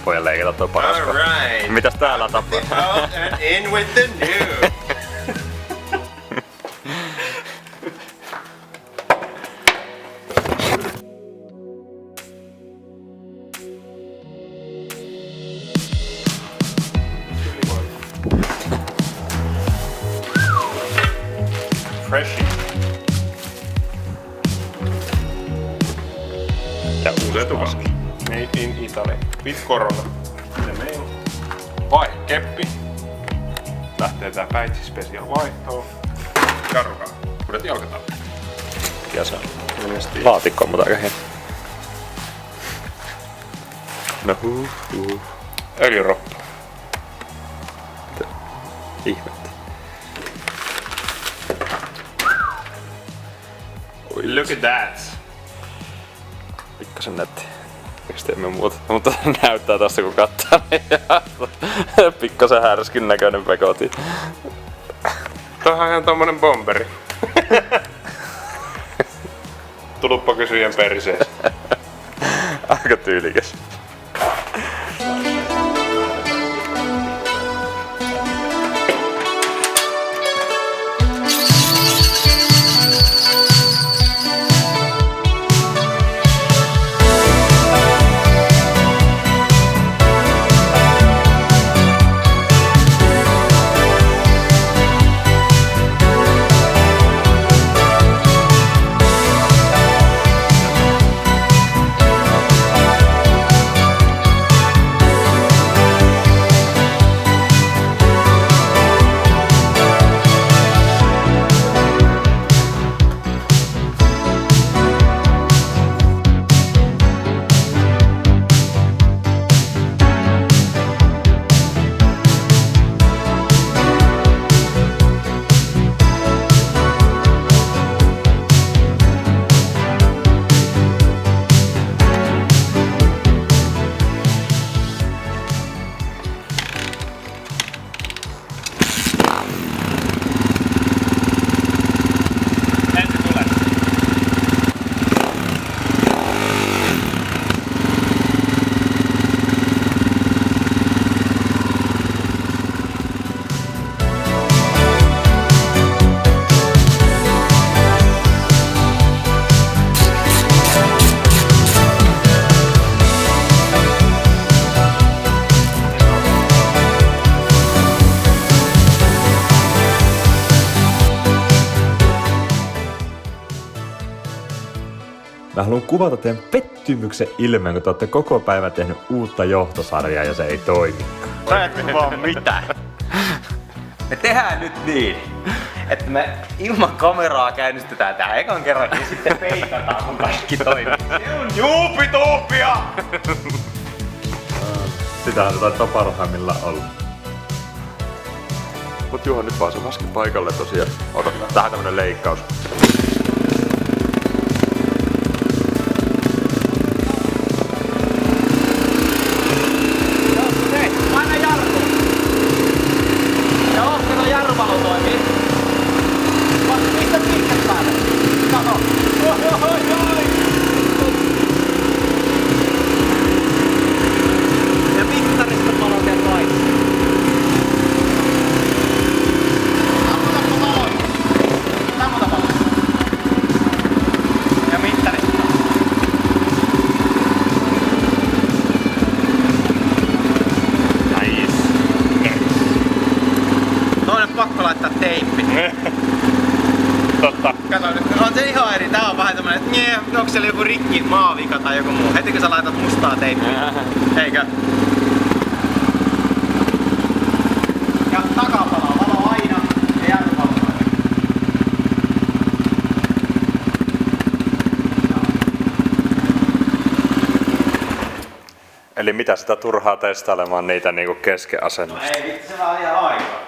tappoja leikata toi paras. Alright. Mitäs täällä tapaa? Out and in with the new. Freshie. Ja Uusi tukas. Made in Italy. With Corona. Se meillä. Vaihekeppi. Lähtee tää Päitsi Special vaihtoon. Jarrukaa. Uudet jalkatallit. Ja se on. Laatikko on mutta aika hieno. No Öljyroppa. Ihmettä. Look at that. Pikkasen nätti. Eiks teemme muuta? Mutta näyttää tosta kun katsoo. Pikkasen härskyn näköinen pekoti. Toihan ihan tommonen bomberi. Tuluppa kysyjän perseessä. Aika tyylikäs. Mä haluan kuvata teidän pettymyksen ilmeen, kun te olette koko päivän tehnyt uutta johtosarjaa ja se ei toimi. Sä et kuvaa mitään. Me tehdään nyt niin, että me ilman kameraa käynnistetään tää ekan kerran ja sitten peikataan kun kaikki toimii. Se on juupitopia! Sitähän se taitaa parhaimmillaan olla. Mut Juha, nyt vaan se laski paikalle tosiaan. Ota, tähän tämmönen leikkaus. Pakko laittaa teippi. Totta. Kato, on se ihan eri. Tää on vähän tämmönen, että onko siellä joku rikki maavika tai joku muu. Heti kun sä laitat mustaa teippiä. Eikö? Ja takapala, valo aina ja jarrupalo. Eli mitä sitä turhaa testailemaan niitä niinku kesken asennosta? No ei vittu, se vaan ihan aikaa.